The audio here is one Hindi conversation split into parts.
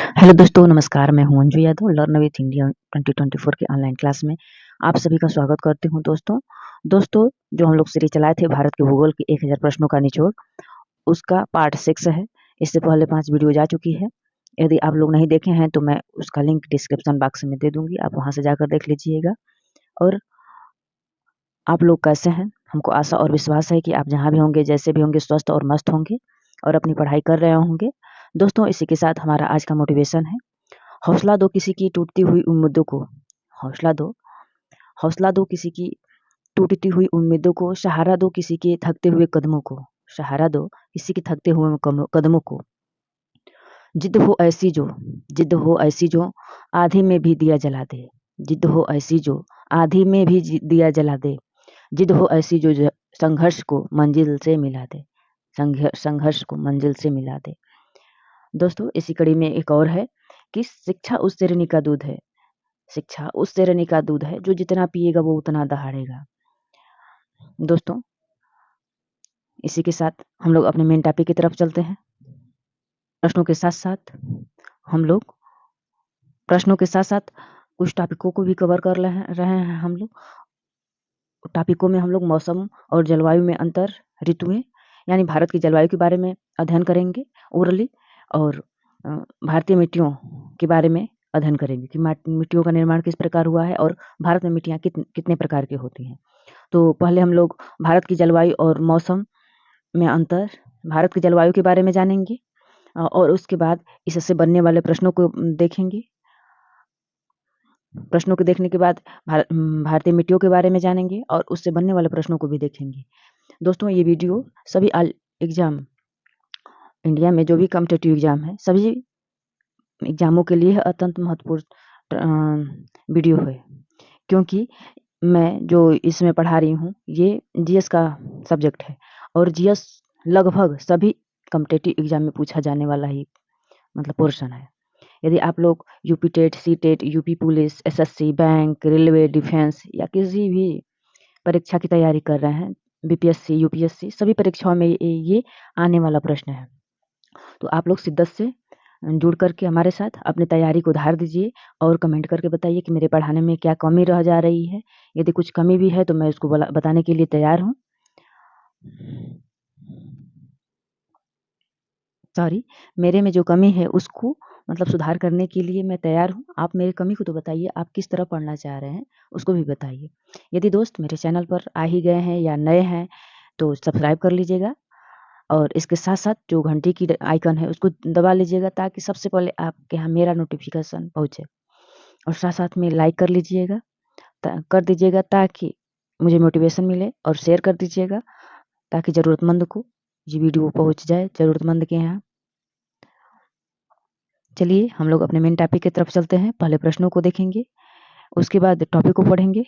हेलो दोस्तों, नमस्कार। मैं हूं Anju Yadav. Learn with India 2024 के ऑनलाइन क्लास में आप सभी का स्वागत करती हूं। दोस्तों जो हम लोग सीरीज चलाए थे भारत के भूगोल के 1000 प्रश्नों का निचोड़, उसका पार्ट 6 है। इससे पहले 5 वीडियो जा चुकी है। यदि आप लोग नहीं देखे हैं तो मैं उसका लिंक डिस्क्रिप्शन बॉक्स में दे दूंगी, आप वहां से जाकर देख लीजिएगा। और आप लोग कैसे हैं? हमको आशा और विश्वास है कि आप जहाँ भी होंगे, जैसे भी होंगे, स्वस्थ और मस्त होंगे और अपनी पढ़ाई कर रहे होंगे। दोस्तों, इसी के साथ हमारा आज का मोटिवेशन है, हौसला दो किसी की टूटती हुई उम्मीदों को। हौसला दो किसी की टूटती हुई उम्मीदों को, सहारा दो किसी के थकते हुए कदमों को। सहारा दो किसी के थकते हुए कदमों को। जिद हो ऐसी जो आधी में भी दिया जला दे। जिद हो ऐसी जो आधी में भी दिया जला दे। जिद हो ऐसी जो संघर्ष को मंजिल से मिला दे। संघर्ष को मंजिल से मिला दे। दोस्तों, इसी कड़ी में एक और है कि शिक्षा उस शेरनी का दूध है। शिक्षा उस शेरनी का दूध है जो जितना पिएगा वो उतना दहाड़ेगा। दोस्तों, इसी के साथ हम लोग अपने मेन टॉपिक की तरफ चलते हैं। प्रश्नों के साथ साथ कुछ टॉपिकों को भी कवर कर रहे हैं हम लोग। टॉपिकों में हम लोग मौसम और जलवायु में अंतर, ऋतुएं, यानी भारत की जलवायु के बारे में अध्ययन करेंगे ओरली, और भारतीय मिट्टियों के बारे में अध्ययन करेंगे कि मिट्टियों का निर्माण किस प्रकार हुआ है और भारत में मिट्टियाँ कितने प्रकार की होती हैं। तो पहले हम लोग भारत की जलवायु और मौसम में अंतर, भारत की जलवायु के बारे में जानेंगे और उसके बाद इससे बनने वाले प्रश्नों को देखेंगे। प्रश्नों को देखने के बाद भारतीय मिट्टियों के बारे में जानेंगे और उससे बनने वाले प्रश्नों को भी देखेंगे। दोस्तों, ये वीडियो सभी एग्जाम, इंडिया में जो भी कॉम्पिटिटिव एग्जाम है, सभी एग्जामों के लिए अत्यंत महत्वपूर्ण वीडियो है, क्योंकि मैं जो इसमें पढ़ा रही हूँ ये जीएस का सब्जेक्ट है और जीएस लगभग सभी कॉम्पिटिटिव एग्जाम में पूछा जाने वाला ही पोर्शन है। यदि आप लोग UP TET, C TET, UP police, SSC, bank, railway, defence या किसी भी परीक्षा की तैयारी कर रहे हैं, बीपीएससी, यूपीएससी, सभी परीक्षाओं में ये आने वाला प्रश्न है। तो आप लोग शिद्दत से जुड़ करके हमारे साथ अपनी तैयारी को उधार दीजिए और कमेंट करके बताइए कि मेरे पढ़ाने में क्या कमी रह जा रही है। यदि कुछ कमी भी है तो मैं उसको बताने के लिए तैयार हूँ। मेरे में जो कमी है उसको सुधार करने के लिए मैं तैयार हूँ। आप मेरी कमी को तो बताइए, आप किस तरह पढ़ना चाह रहे हैं उसको भी बताइए। यदि दोस्त मेरे चैनल पर आ ही गए हैं या नए हैं तो सब्सक्राइब कर लीजिएगा और इसके साथ साथ जो घंटी की आइकन है उसको दबा लीजिएगा ताकि सबसे पहले आपके यहाँ मेरा नोटिफिकेशन पहुँचे। और साथ साथ में लाइक कर दीजिएगा ताकि मुझे मोटिवेशन मिले, और शेयर कर दीजिएगा ताकि ज़रूरतमंद को ये वीडियो पहुँच जाए, ज़रूरतमंद के यहाँ। चलिए हम लोग अपने मेन टॉपिक की तरफ चलते हैं। पहले प्रश्नों को देखेंगे, उसके बाद टॉपिक को पढ़ेंगे।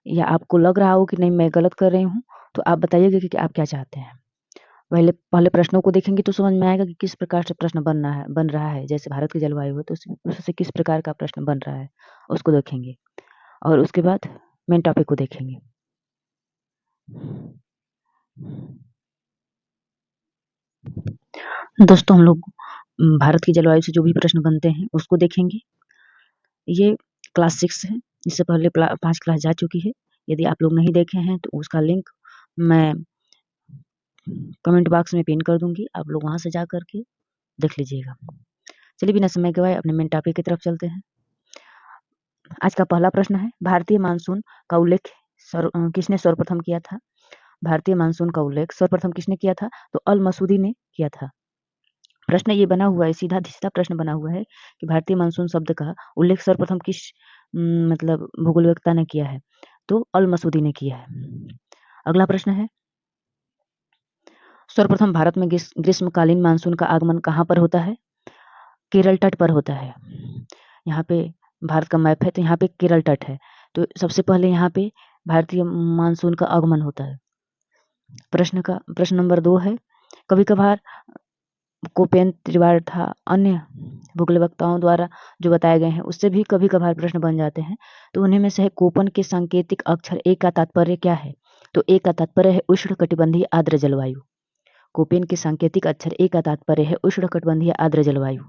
या आपको लग रहा हो कि नहीं मैं गलत कर रही हूँ तो आप बताइएगा कि आप क्या चाहते हैं। पहले प्रश्नों को देखेंगे तो समझ में आएगा कि किस प्रकार से प्रश्न बन रहा है। जैसे भारत की जलवायु है तो उससे किस प्रकार का प्रश्न बन रहा है उसको देखेंगे और उसके बाद मेन टॉपिक को देखेंगे। दोस्तों, हम लोग भारत की जलवायु से जो भी प्रश्न बनते हैं उसको देखेंगे। ये क्लास 6 है, इससे पहले 5 क्लास जा चुकी है। यदि आप लोग नहीं देखे हैं तो उसका लिंक मैं कमेंट बॉक्स में पिन कर दूंगी, आप लोग वहां से जा करके देख लीजिएगा। चलिए बिना समय गवाए अपने मेन टॉपिक की तरफ चलते हैं। आज का पहला प्रश्न है, भारतीय मानसून का उल्लेख किसने सर्वप्रथम किया था? भारतीय मानसून का उल्लेख सर्वप्रथम किसने किया था? तो अल मसूदी ने किया था। प्रश्न ये बना हुआ है, सीधा प्रश्न बना हुआ है कि भारतीय मानसून शब्द का उल्लेख सर्वप्रथम किस भूगोलवेत्ता ने किया है? तो अल मसूदी ने किया है। अगला प्रश्न है, सर्वप्रथम भारत में ग्रीष्मकालीन मानसून का आगमन कहाँ पर होता है? केरल तट पर होता है। यहाँ पे भारत का मैप है तो यहाँ पे केरल तट है, तो सबसे पहले यहाँ पे भारतीय मानसून का आगमन होता है। प्रश्न नंबर 2 है, कभी कभार कोपेन त्रिवार था अन्य भूगोलवेत्ताओं द्वारा जो बताए गए हैं उससे भी कभी कभार प्रश्न बन जाते हैं, तो उन्हीं में से है कोपन के सांकेतिक अक्षर ए का तात्पर्य क्या है? तो ए का तात्पर्य है उष्ण कटिबंधीय आर्द्र जलवायु। कोपेन के सांकेतिक अक्षर ए का तात्पर्य है उष्णकटिबंधीय आर्द्र जलवायु।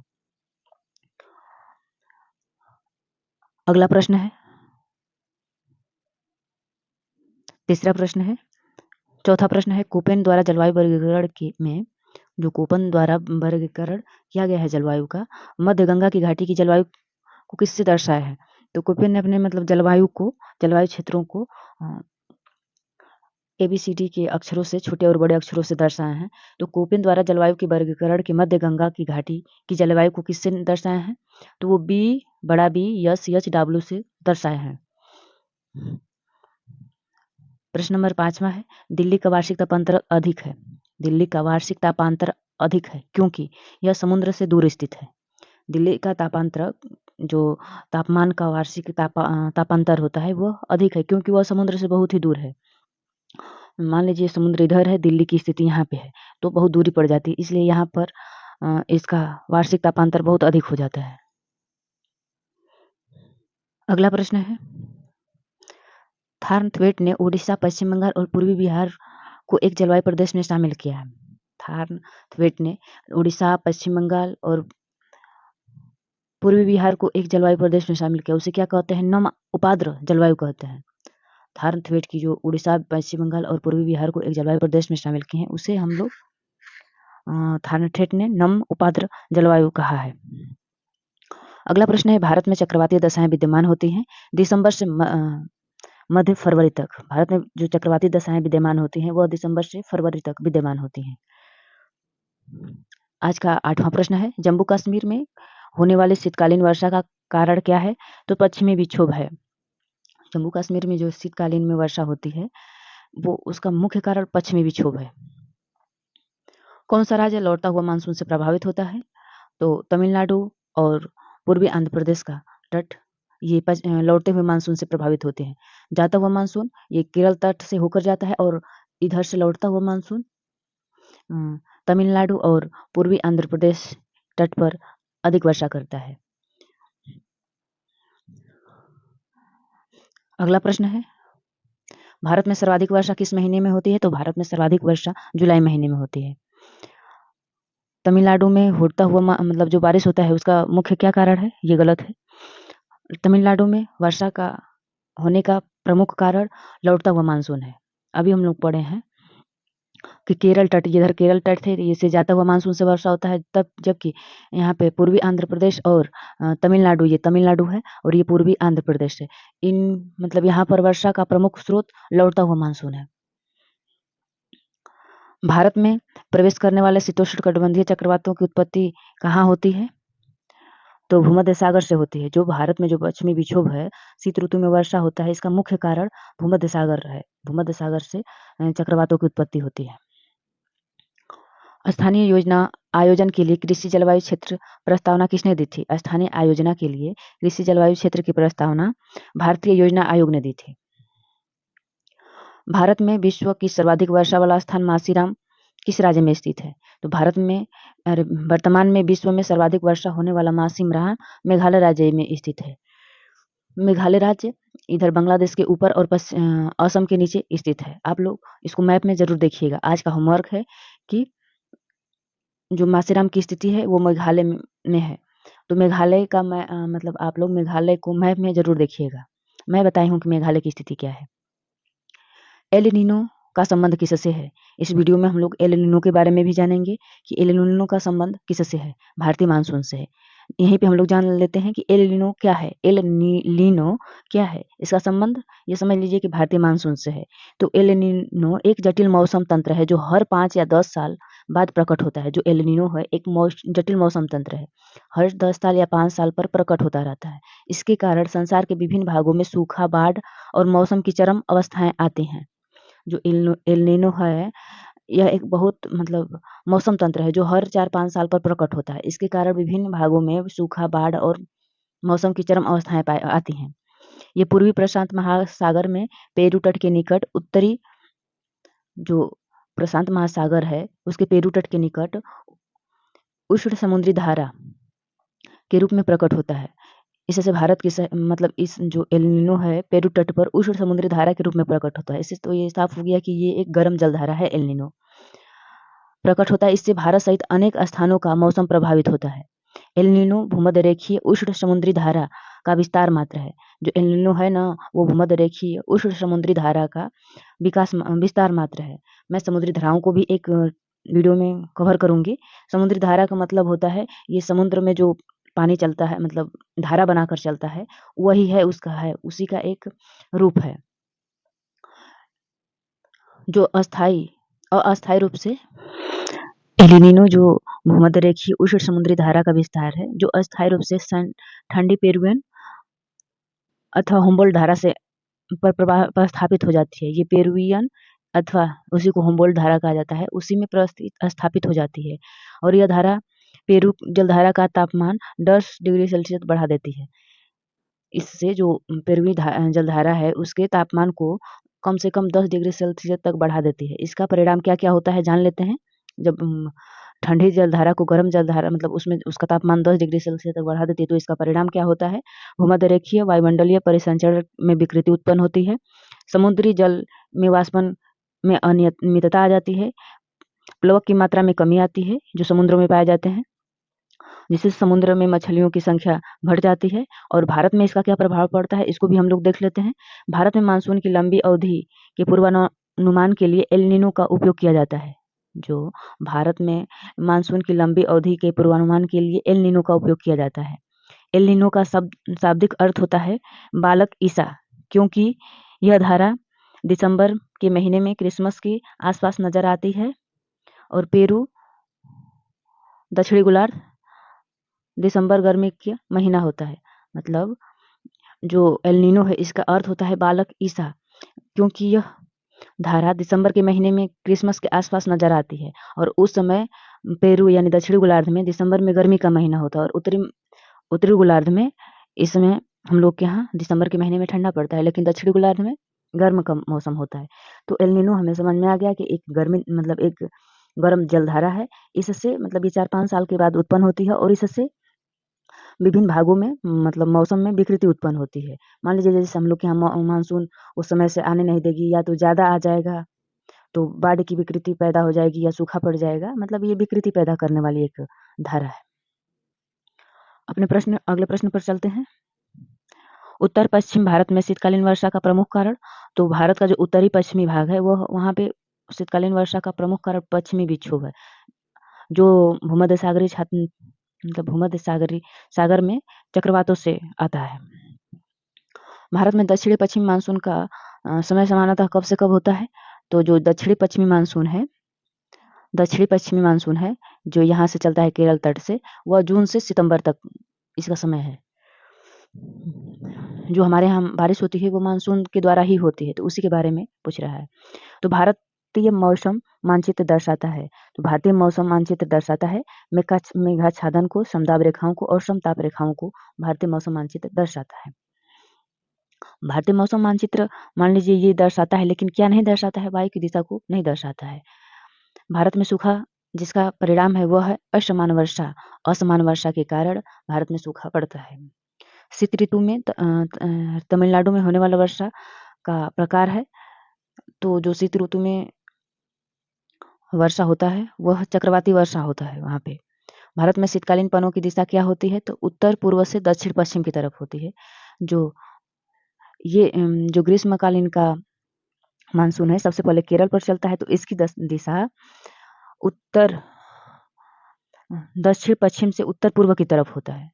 अगला प्रश्न है, तीसरा प्रश्न है, चौथा प्रश्न है, कोपेन द्वारा जलवायु वर्गीकरण में जो कोपेन द्वारा वर्गीकरण किया गया है जलवायु का, मध्य गंगा की घाटी की जलवायु को किससे दर्शाया है? तो कोपेन ने अपने मतलब जलवायु क्षेत्रों को ABCD के अक्षरों से, छोटे और बड़े अक्षरों से दर्शाए हैं। तो कोपेन द्वारा जलवायु के वर्गीकरण के मध्य गंगा की घाटी की जलवायु को किससे दर्शाए हैं? तो वो बड़ा B SHW से दर्शाए हैं। प्रश्न नंबर 5वां है, दिल्ली का वार्षिक तापांतर अधिक है। दिल्ली का वार्षिक तापांतर अधिक है क्योंकि यह समुद्र से दूर स्थित है। दिल्ली का तापांतर, जो तापमान का वार्षिक तापांतर होता है, वह अधिक है क्योंकि वह समुद्र से बहुत ही दूर है। मान लीजिए समुद्र इधर है, दिल्ली की स्थिति यहाँ पे है, तो बहुत दूरी पड़ जाती है, इसलिए यहाँ पर इसका वार्षिक तापांतर बहुत अधिक हो जाता है। अगला प्रश्न है, थार्नथवेट ने उड़ीसा, पश्चिम बंगाल और पूर्वी बिहार को एक जलवायु प्रदेश में शामिल किया है। थार्नथवेट ने उड़ीसा, पश्चिम बंगाल और पूर्वी बिहार को एक जलवायु प्रदेश में शामिल किया। उसे क्या कहते हैं? नम उपाद्र जलवायु कहते हैं। थार्नथवेट की जो उड़ीसा, पश्चिम बंगाल और पूर्वी बिहार को एक जलवायु प्रदेश में शामिल किए हैं, उसे हम लोग थार्नथवेट ने नम उपाद्र जलवायु कहा है। अगला प्रश्न है, भारत में चक्रवाती दशाएं विद्यमान होती हैं दिसंबर से मध्य फरवरी तक। भारत में जो चक्रवाती दशाएं विद्यमान होती हैं वह दिसंबर से फरवरी तक विद्यमान होती हैं। आज का 8वां प्रश्न है, जम्मू कश्मीर में होने वाली शीतकालीन वर्षा का कारण क्या है? तो पश्चिमी विक्षोभ है। जम्मू कश्मीर में जो शीतकालीन में वर्षा होती है, वो उसका मुख्य कारण पश्चिमी विक्षोभ है। कौन सा राज्य लौटता हुआ मानसून से प्रभावित होता है? तो तमिलनाडु और पूर्वी आंध्र प्रदेश का तट ये लौटते हुए मानसून से प्रभावित होते हैं। जाता हुआ मानसून ये केरल तट से होकर जाता है और इधर से लौटता हुआ मानसून तमिलनाडु और पूर्वी आंध्र प्रदेश तट पर अधिक वर्षा करता है। अगला प्रश्न है, भारत में सर्वाधिक वर्षा किस महीने में होती है? तो भारत में सर्वाधिक वर्षा जुलाई महीने में होती है। तमिलनाडु में होता हुआ मतलब जो बारिश होता है उसका मुख्य क्या कारण है? ये गलत है। तमिलनाडु में वर्षा का होने का प्रमुख कारण लौटता हुआ मानसून है। अभी हम लोग पढ़े हैं कि केरल तट, इधर केरल तट थे, इससे जाता हुआ मानसून से वर्षा होता है, तब जबकि यहाँ पे पूर्वी आंध्र प्रदेश और तमिलनाडु, ये तमिलनाडु है और ये पूर्वी आंध्र प्रदेश है। इन मतलब यहाँ पर वर्षा का प्रमुख स्रोत लौटता हुआ मानसून है। भारत में प्रवेश करने वाले शीतोष्णकटिबंधीय चक्रवातों की उत्पत्ति कहाँ होती है? तो भूमध्य सागर से होती है। जो भारत में जो पश्चिमी विक्षोभ है, शीत ऋतु में वर्षा होता है, इसका मुख्य कारण भूमध्य सागर है। भूमध्य सागर से चक्रवातों की उत्पत्ति होती है। स्थानीय योजना आयोजन के लिए कृषि जलवायु क्षेत्र प्रस्तावना किसने दी थी? स्थानीय आयोजना के लिए कृषि जलवायु क्षेत्र की प्रस्तावना भारतीय योजना आयोग ने दी थी। भारत में विश्व की सर्वाधिक वर्षा वाला स्थान मासीराम किस राज्य में स्थित है? तो भारत में वर्तमान में विश्व में सर्वाधिक वर्षा होने वाला मासीराम मेघालय राज्य में स्थित है। मेघालय राज्य इधर बांग्लादेश के ऊपर और असम के नीचे स्थित है। आप लोग इसको मैप में जरूर देखिएगा। आज का होमवर्क है कि जो मासीराम की स्थिति है वो मेघालय में है। तो मेघालय का मतलब आप लोग मेघालय को मैप में जरूर देखिएगा। मैं बताई हूँ कि मेघालय की स्थिति क्या है। एल नीनो का संबंध किससे है? इस वीडियो में हम लोग एल नीनो के बारे में भी जानेंगे कि एल नीनो का संबंध किससे है? भारतीय मानसून से है। यहीं पे हम लोग जान लेते हैं कि एल नीनो क्या है। एल नीनो क्या है, इसका संबंध ये समझ लीजिए कि भारतीय मानसून से है। तो एल नीनो एक जटिल मौसम तंत्र है जो हर 5 या 10 साल बाद प्रकट होता है। जो एल नीनो है एक जटिल मौसम तंत्र है, हर 10 साल या 5 साल पर प्रकट होता रहता है। इसके कारण संसार के विभिन्न भागों में सूखा, बाढ़ और मौसम की चरम अवस्थाएं आती हैं। जो एल नीनो है यह एक बहुत मतलब मौसम तंत्र है जो हर 4-5 साल पर प्रकट होता है। इसके कारण विभिन्न भागों में सूखा, बाढ़ और मौसम की चरम अवस्थाएं आती हैं। ये पूर्वी प्रशांत महासागर में पेरू तट के निकट उत्तरी जो प्रशांत महासागर है उसके पेरू तट के निकट उष्ण समुद्री धारा के रूप में प्रकट होता है। इससे भारत की मतलब इस जो एल नीनो है पेरू तट पर उष्ण समुद्री धारा के रूप में प्रकट होता है। इससे तो ये साफ हो गया कि ये एक गर्म जलधारा है एल नीनो। प्रकट होता है। इससे भारत सहित अनेक स्थानों का मौसम प्रभावित होता है। एल नीनो भूमध्यरेखीय उष्ण समुद्री धारा का विस्तार मात्र है। जो एल नीनो है ना, वो भूमध्यरेखीय उष्ण समुद्री धारा का विस्तार मात्र है। मैं समुद्री धाराओं को भी एक वीडियो में कवर करूंगी। समुद्री धारा का मतलब होता है ये समुद्र में जो पानी चलता है, मतलब धारा बनाकर चलता है, वही है उसी का एक रूप है। जो अस्थायी रूप से एल नीनो जो भूमध्यरेखीय उष्ण समुद्री धारा का विस्तार है, जो अस्थायी रूप से ठंडी पेरुवियन अथवा हुम्बोल्ट धारा से पर स्थापित हो जाती है। ये पेरुवियन अथवा उसी को हुम्बोल्ट धारा कहा जाता है, उसी में स्थापित हो जाती है। और यह धारा पेरू जलधारा का तापमान 10 डिग्री सेल्सियस बढ़ा देती है। इससे जो पेरुवी जलधारा है उसके तापमान को कम से कम 10 डिग्री सेल्सियस तक बढ़ा देती है। इसका परिणाम क्या क्या होता है जान लेते हैं। जब ठंडी जलधारा को गर्म जलधारा, मतलब उसमें उसका तापमान 10 डिग्री सेल्सियस तक बढ़ा देती है, तो इसका परिणाम क्या होता है? भूमध्यरेखीय वायुमंडलीय परिसंचरण में विकृति उत्पन्न होती है। समुद्री जल में वाष्पन में अनियमितता आ जाती है। प्लवक की मात्रा में कमी आती है जो समुद्रों में पाए जाते हैं, जिससे समुद्र में मछलियों की संख्या घट जाती है। और भारत में इसका क्या प्रभाव पड़ता है, इसको भी हम लोग देख लेते हैं। भारत में मानसून की लंबी अवधि के पूर्वानुमान के लिए एल नीनो का उपयोग किया जाता है। जो भारत में मानसून की लंबी अवधि के पूर्वानुमान के लिए एल नीनो का उपयोग किया जाता है। एल नीनो का शाब्दिक अर्थ होता है बालक ईसा, क्योंकि यह धारा दिसंबर के महीने में क्रिसमस के आसपास नजर आती है। और पेरू दक्षिणी गोलार्ध दिसंबर गर्मी का महीना होता है। मतलब जो एल नीनो है इसका अर्थ होता है बालक ईसा, क्योंकि यह धारा दिसंबर के महीने में क्रिसमस के आसपास नजर आती है। और उस समय पेरू यानी दक्षिणी गोलार्ध में दिसंबर में गर्मी का महीना होता है, और उत्तरी गोलार्ध में इस समय हम लोग के यहाँ दिसंबर के महीने में ठंडा पड़ता है, लेकिन दक्षिणी गोलार्ध में गर्म का मौसम होता है। तो एल नीनो हमें समझ में आ गया कि एक गर्मी, मतलब एक गर्म जलधारा है। इससे मतलब ये 4-5 साल के बाद उत्पन्न होती है, और इससे विभिन्न भागों में मतलब मौसम में विकृति उत्पन्न होती है। मान लीजिए जैसे हम लोग के यहाँ मानसून उस समय से आने नहीं देगी, या तो ज़्यादा आ जाएगा तो बाढ़ की विकृति पैदा हो जाएगी, या सूखा पड़ जाएगा। मतलब ये विकृति पैदा करने वाली एक धारा है। अगले प्रश्न पर चलते हैं। उत्तर पश्चिम भारत में शीतकालीन वर्षा का प्रमुख कारण। तो भारत का जो उत्तरी पश्चिमी भाग है, वो वहाँ पे शीतकालीन वर्षा का प्रमुख कारण पश्चिमी विक्षोभ है, जो भूमध्य सागर में चक्रवातों से आता है। भारत में दक्षिणी पश्चिमी मानसून का समय सामान्यतः कब से कब होता है? तो जो दक्षिणी पश्चिमी मानसून है जो यहाँ से चलता है केरल तट से, वह जून से सितंबर तक इसका समय है। जो हमारे यहाँ बारिश होती है वो मानसून के द्वारा ही होती है, तो उसी के बारे में पूछ रहा है। तो भारतीय मौसम मानचित्र दर्शाता है। तो भारतीय मौसम मानचित्र दर्शाता है मेघाच्छादन को, समताप रेखाओं को और समताप रेखाओं को भारतीय मौसम मानचित्र दर्शाता है। भारतीय मौसम मानचित्र मान लीजिए ये दर्शाता है, लेकिन क्या नहीं दर्शाता है? वायु की दिशा को नहीं दर्शाता है। भारत में सूखा जिसका परिणाम है वह है असमान वर्षा। असमान वर्षा के कारण भारत में सूखा पड़ता है। शीत ऋतु में तमिलनाडु में होने वाला वर्षा का प्रकार है। तो जो शीत ऋतु में वर्षा होता है वह चक्रवाती वर्षा होता है। वहाँ पे भारत में शीतकालीन पनों की दिशा क्या होती है? तो उत्तर पूर्व से दक्षिण पश्चिम की तरफ होती है। जो ग्रीष्मकालीन का मानसून है सबसे पहले केरल पर चलता है, तो इसकी दिशा उत्तर दक्षिण पश्चिम से उत्तर पूर्व की तरफ होता है।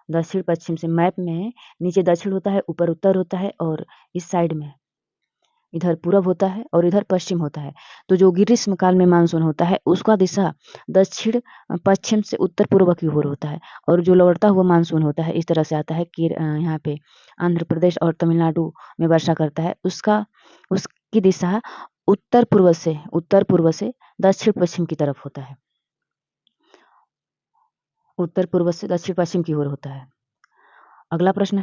दक्षिण पश्चिम से मैप में नीचे दक्षिण होता है, ऊपर उत्तर होता है, और इस साइड में इधर पूर्व होता है और इधर पश्चिम होता है। तो जो ग्रीष्मकाल में मानसून होता है उसका दिशा दक्षिण पश्चिम से उत्तर पूर्व की ओर होता है। और जो लौटता हुआ मानसून होता है इस तरह से आता है कि यहाँ पे आंध्र प्रदेश और तमिलनाडु में वर्षा करता है, उसकी दिशा उत्तर पूर्व से दक्षिण पश्चिम की तरफ होता है। उत्तर पूर्व से दक्षिण पश्चिम की ओर होता है। अगला प्रश्न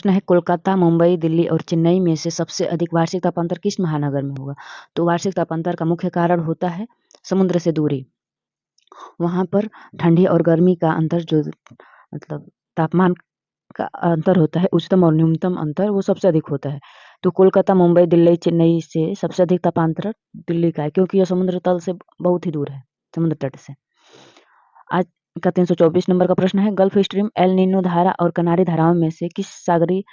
है कोलकाता, मुंबई, दिल्ली और चेन्नई में से सबसे अधिक वार्षिक तापांतर किस महानगर में होगा? तो वार्षिक तापांतर का मुख्य कारण होता है समुद्र से दूरी। वहाँ पर ठंडी और गर्मी का अंतर, जो मतलब तापमान का अंतर होता है, उच्चतम और न्यूनतम अंतर वो सबसे अधिक होता है। तो कोलकाता, मुंबई, दिल्ली, चेन्नई से सबसे अधिक तापांतर दिल्ली का है, क्योंकि यह समुद्र तल से बहुत ही दूर है, समुद्र तट से। आज का 324 नंबर का प्रश्न है, गल्फ स्ट्रीम, एल नीनो धारा और कनारी धाराओं में से किस सागरीय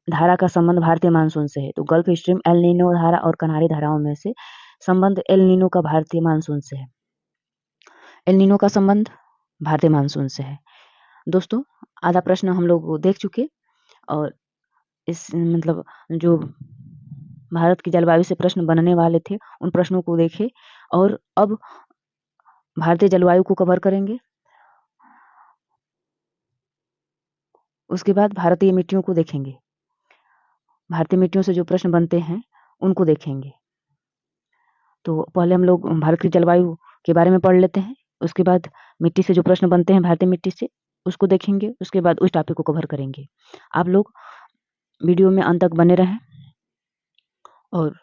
धारा का संबंध भारतीय मानसून से है? तो गल्फ स्ट्रीम, एल नीनो धारा और कनारी धाराओं में से संबंध एल नीनो का भारतीय मानसून से है। एल नीनो का संबंध भारतीय मानसून से है। दोस्तों, आधा प्रश्न हम लोग देख चुके, और इस मतलब जो भारत की जलवायु से प्रश्न बनने वाले थे उन प्रश्नों को देखे, और अब भारतीय जलवायु को कवर करेंगे। उसके बाद भारतीय मिट्टियों को देखेंगे। भारतीय मिट्टियों से जो प्रश्न बनते हैं उनको देखेंगे। तो पहले हम लोग भारत की जलवायु के बारे में पढ़ लेते हैं, उसके बाद मिट्टी से जो प्रश्न बनते हैं भारतीय मिट्टी से उसको देखेंगे, उसके बाद उस टॉपिक को कवर करेंगे। आप लोग वीडियो में अंत तक बने रहें, और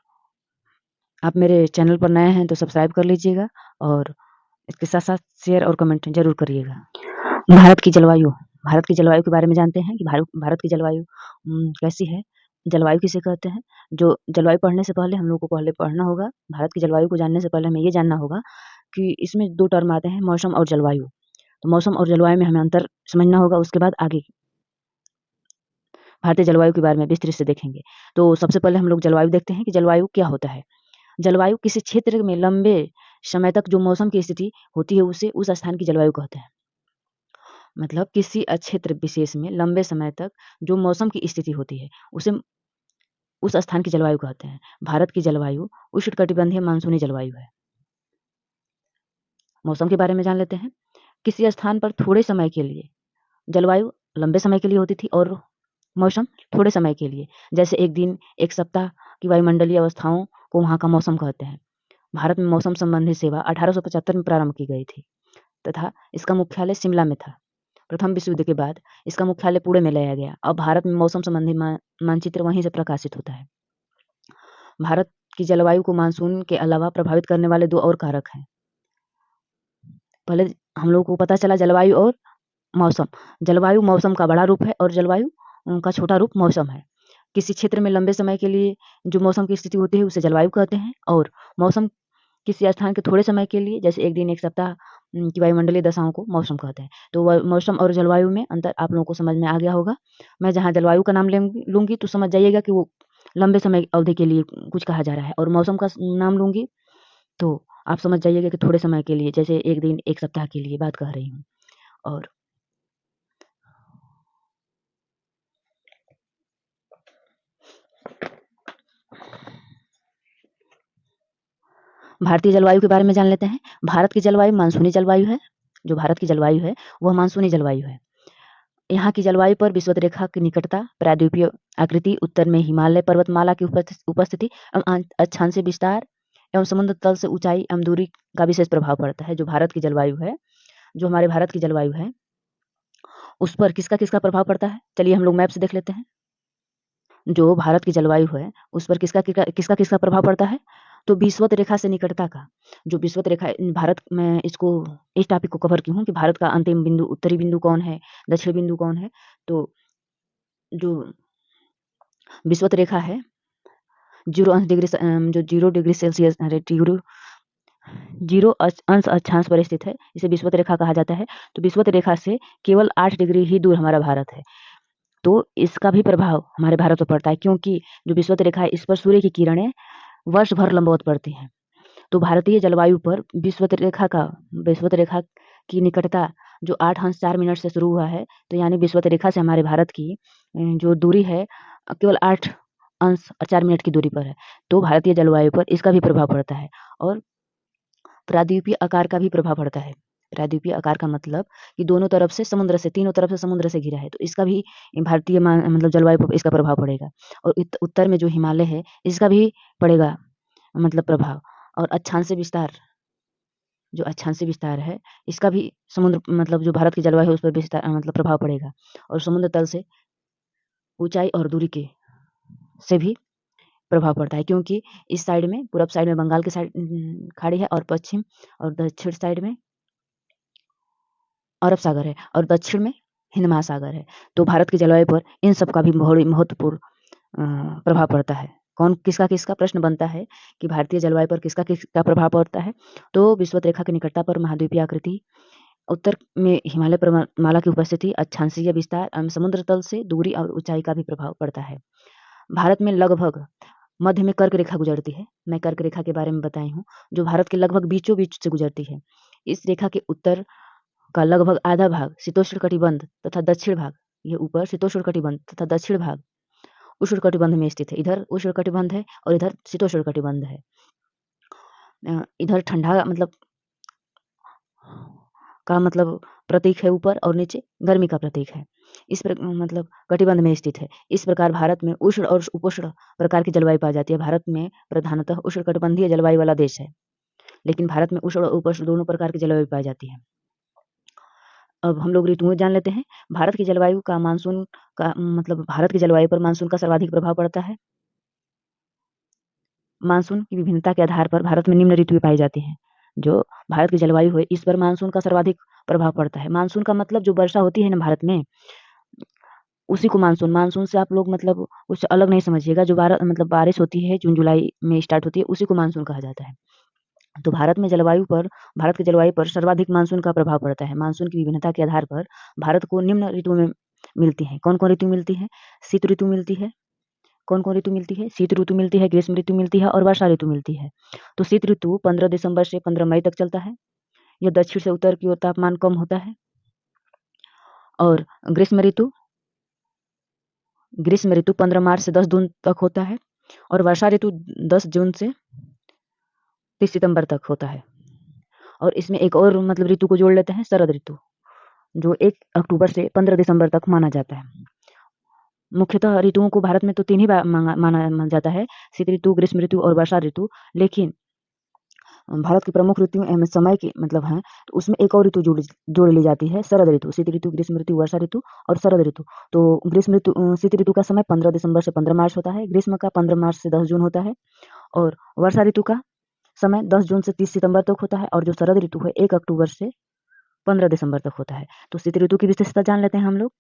आप मेरे चैनल पर नए हैं तो सब्सक्राइब कर लीजिएगा, और इसके साथ साथ शेयर और कमेंट जरूर करिएगा। भारत की जलवायु के बारे में जानते हैं कि भारत की जलवायु कैसी है। जलवायु किसे कहते हैं? जो जलवायु पढ़ने से पहले हम लोग को पहले पढ़ना होगा, भारत की जलवायु को जानने से पहले हमें ये जानना होगा कि इसमें 2 टर्म आते हैं, मौसम और जलवायु। तो मौसम और जलवायु में हमें अंतर समझना होगा, उसके बाद आगे भारतीय जलवायु के बारे में विस्तृत से देखेंगे। तो सबसे पहले हम लोग जलवायु देखते हैं कि जलवायु क्या होता है। जलवायु किसी क्षेत्र में लंबे समय तक जो मौसम की स्थिति होती है उसे उस स्थान की जलवायु कहते हैं। मतलब किसी क्षेत्र विशेष में लंबे समय तक जो मौसम की स्थिति होती है उसे उस स्थान की जलवायु कहते हैं। भारत की जलवायु उष्णकटिबंधीय मानसूनी जलवायु है। मौसम के बारे में जान लेते हैं। किसी स्थान पर थोड़े समय के लिए जलवायु लंबे समय के लिए होती थी और मौसम थोड़े समय के लिए, जैसे एक दिन, एक सप्ताह की वायुमंडलीय अवस्थाओं को वहाँ का मौसम कहते हैं। भारत में मौसम संबंधी सेवा 1875 में प्रारंभ की गई थी तथा इसका मुख्यालय शिमला में था। प्रथम विश्व युद्ध के बाद इसका मुख्यालय पुणे में लाया गया। अब भारत में मौसम संबंधी मानचित्र वहीं से प्रकाशित होता है। भारत की जलवायु को मानसून के अलावा प्रभावित करने वाले 2 और कारक हैं। पहले हम लोगों को पता चला जलवायु और मौसम। जलवायु मौसम का बड़ा रूप है और जलवायु का छोटा रूप मौसम है। किसी क्षेत्र में लंबे समय के लिए जो मौसम की स्थिति होती है उसे जलवायु कहते हैं, और मौसम किसी स्थान के थोड़े समय के लिए, जैसे एक दिन, एक सप्ताह की वायुमंडलीय दशाओं को मौसम कहते हैं। तो मौसम और जलवायु में अंतर आप लोगों को समझ में आ गया होगा। मैं जहाँ जलवायु का नाम लूँगी तो समझ जाइएगा कि वो लंबे समय अवधि के लिए कुछ कहा जा रहा है, और मौसम का नाम लूँगी तो आप समझ जाइएगा कि थोड़े समय के लिए, जैसे एक दिन, एक सप्ताह के लिए बात कह रही हूँ। और भारतीय जलवायु के बारे में जान लेते हैं। भारत की जलवायु मानसूनी जलवायु है। जो भारत की जलवायु है वह मानसूनी जलवायु है। यहाँ की जलवायु पर विषुवत रेखा की निकटता, प्रायद्वीपीय आकृति, उत्तर में हिमालय पर्वतमाला की उपस्थिति एवं अक्षांशीय विस्तार एवं समुद्र तल से ऊंचाई एवं दूरी का विशेष प्रभाव पड़ता है। जो भारत की जलवायु है, जो हमारे भारत की जलवायु है, उस पर किसका किसका प्रभाव पड़ता है? चलिए हम लोग मैप से देख लेते हैं। जो भारत की जलवायु है उस पर किसका किसका किसका प्रभाव पड़ता है? तो विषुवत रेखा से निकटता का, जो विषुवत रेखा भारत में, इसको इस टॉपिक को कवर की हूँ कि भारत का अंतिम बिंदु, उत्तरी बिंदु कौन है, दक्षिण बिंदु कौन है। तो जो विषुवत रेखा है 0 डिग्री, जो 0 डिग्री सेल्सियस, जीरो अंश अक्षांश पर स्थित है, इसे विषुवत रेखा कहा जाता है। तो विषुवत रेखा से केवल 8 डिग्री ही दूर हमारा भारत है। तो इसका भी प्रभाव हमारे भारत पर पड़ता है, क्योंकि जो विषुवत रेखा है इस पर सूर्य की किरणें वर्ष भर लंबवत पड़ती हैं। तो भारतीय जलवायु पर विषुवत रेखा की निकटता जो 8 अंश 4 मिनट से शुरू हुआ है, तो यानी विषुवत रेखा से हमारे भारत की जो दूरी है केवल 8 अंश 4 मिनट की दूरी पर है। तो भारतीय जलवायु पर इसका भी प्रभाव पड़ता है, और प्रायद्वीपीय आकार का भी प्रभाव पड़ता है। प्रायद्वीपीय आकार का मतलब कि दोनों तरफ से समुद्र से, तीनों तरफ से समुद्र से घिरा है, तो इसका भी भारतीय मतलब जलवायु पर इसका प्रभाव पड़ेगा। और उत्तर में जो हिमालय है इसका भी पड़ेगा मतलब प्रभाव। और अक्षांशीय विस्तार है, इसका भी समुद्र मतलब जो भारत की जलवायु है उस पर विस्तार मतलब प्रभाव पड़ेगा। और समुद्र तल से ऊंचाई और दूरी के से भी प्रभाव पड़ता है, क्योंकि इस साइड में, पूरब साइड में बंगाल की साइड खाड़ी है, और पश्चिम और दक्षिण साइड में अरब सागर है, और दक्षिण में हिंद महासागर है। तो भारत की जलवायु पर इन सब का भी बहुत महत्वपूर्ण प्रभाव पड़ता है। कौन किसका प्रश्न बनता है कि भारतीय जलवायु पर किसका प्रभाव पड़ता है? तो विषुवत रेखा की निकटता पर महाद्वीपीय आकृति, उत्तर में हिमालय पर्वतमाला की उपस्थिति, अक्षांशीय विस्तार एवं समुद्र तल से दूरी और ऊंचाई का भी प्रभाव पड़ता है। भारत में लगभग मध्य में कर्क रेखा गुजरती है। मैं कर्क रेखा के बारे में बताई हूँ, जो भारत के लगभग बीचों बीच से गुजरती है। इस रेखा के उत्तर का लगभग आधा भाग शीतोष्णकटिबंध तथा दक्षिण भाग, ये ऊपर शीतोष्णकटिबंध तथा दक्षिण भाग उष्णकटिबंध में स्थित है। इधर उष्णकटिबंध है और इधर शीतोष्णकटिबंध है। इधर ठंडा मतलब प्रतीक है ऊपर, और नीचे गर्मी का प्रतीक है। मतलब कटिबंध में स्थित है। इस प्रकार भारत में उष्ण और उपोष्ण प्रकार की जलवायु पाई जाती है। भारत में प्रधानतः उष्णकटिबंधीय जलवायु वाला देश है, लेकिन भारत में उष्ण और उपोष्ण दोनों प्रकार की जलवायु पाई जाती है। अब हम लोग ऋतुएं जान लेते हैं। भारत की जलवायु का मानसून का मतलब भारत की जलवायु पर मानसून का सर्वाधिक प्रभाव पड़ता है। मानसून की विभिन्नता के आधार पर भारत में निम्न ऋतुएं पाई जाती हैं। जो भारत की जलवायु है, इस पर मानसून का सर्वाधिक प्रभाव पड़ता है। मानसून का मतलब जो वर्षा होती है ना भारत में, उसी को मानसून से आप लोग मतलब कुछ अलग नहीं समझिएगा। जो बारिश होती है जून जुलाई में स्टार्ट होती है, उसी को मानसून कहा जाता है। तो भारत की जलवायु पर सर्वाधिक मानसून का प्रभाव पड़ता है। मानसून की विभिन्नता के आधार पर भारत को निम्न ऋतु में मिलती है। कौन कौन ऋतु मिलती है? शीत ऋतु मिलती है। कौन कौन ऋतु मिलती है? शीत ऋतु मिलती है, ग्रीष्म ऋतु मिलती है और वर्षा ऋतु मिलती है। तो शीत ऋतु 15 दिसंबर से 15 मई तक चलता है। यह दक्षिण से उत्तर की ओर तापमान कम होता है। और ग्रीष्म ऋतु 15 मार्च से 10 जून तक होता है। और वर्षा ऋतु 10 जून से 30 सितंबर तक होता है। और इसमें एक और मतलब ऋतु को जोड़ लेते हैं, शरद ऋतु, जो 1 अक्टूबर से 15 दिसंबर तक माना जाता है। मुख्यतः ऋतुओं को भारत में तो 3 ही माना जाता है, शीत ऋतु, ग्रीष्म ऋतु और वर्षा ऋतु। लेकिन भारत की प्रमुख ऋतु समय की मतलब है, तो उसमें एक और ऋतु जोड़ ली जाती है, शरद ऋतु। शीत ऋतु, ग्रीष्म ऋतु, वर्षा ऋतु और शरद ऋतु। तो शीत ऋतु का समय 15 दिसंबर से 15 मार्च होता है। ग्रीष्म का 15 मार्च से 10 जून होता है। और वर्षा ऋतु का समय 10 जून से 30 सितंबर तक होता है। और जो शरद ऋतु है 1 अक्टूबर से 15 दिसंबर तक होता है। तो शीत ऋतु की विशेषता जान लेते हैं हम लोग।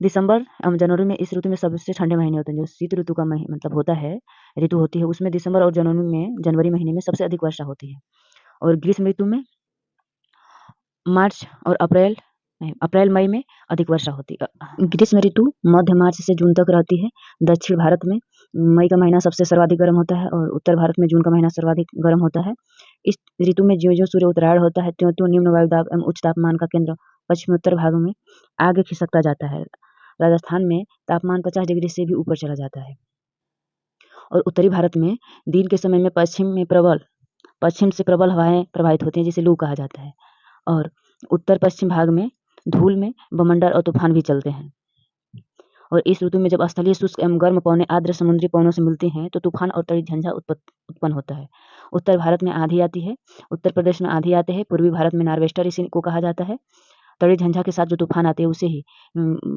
दिसंबर एवं जनवरी में इस ऋतु में सबसे ठंडे महीने होते हैं। जो शीत ऋतु का मतलब होता है, ऋतु होती है, उसमें दिसंबर और जनवरी महीने में सबसे अधिक वर्षा होती है। और ग्रीष्म ऋतु में मार्च और अप्रैल मई में अधिक वर्षा होती है। ग्रीष्म ऋतु मध्य मार्च से जून तक रहती है। दक्षिण भारत में मई का महीना सबसे सर्वाधिक गर्म होता है और उत्तर भारत में जून का महीना सर्वाधिक गर्म होता है। इस ऋतु में ज्यों-ज्यों सूर्य उत्तरायण होता है, त्यों-त्यों निम्न वायुदाब एवं उच्च तापमान का केंद्र पश्चिमी उत्तर भागों में आगे खिसकता जाता है। राजस्थान में तापमान 50 डिग्री से भी ऊपर चला जाता है। और उत्तरी भारत में दिन के समय में पश्चिम से प्रबल हवाएं प्रवाहित होती हैं, जिसे लू कहा जाता है। और उत्तर पश्चिम भाग में धूल में बमंडल और तूफान भी चलते हैं। और इस ऋतु में जब स्थलीय शुष्क एवं गर्म पवनें आर्द्र समुद्री पवनों से मिलती हैं, तो तूफान और तड़ी झंझा उत्पन्न होता है। उत्तर भारत में आंधी आती है। उत्तर प्रदेश में आंधी आते हैं। पूर्वी भारत में नार्वेस्टर इसी को कहा जाता है। तड़ी झंझा के साथ जो तूफान आते हैं, उसे ही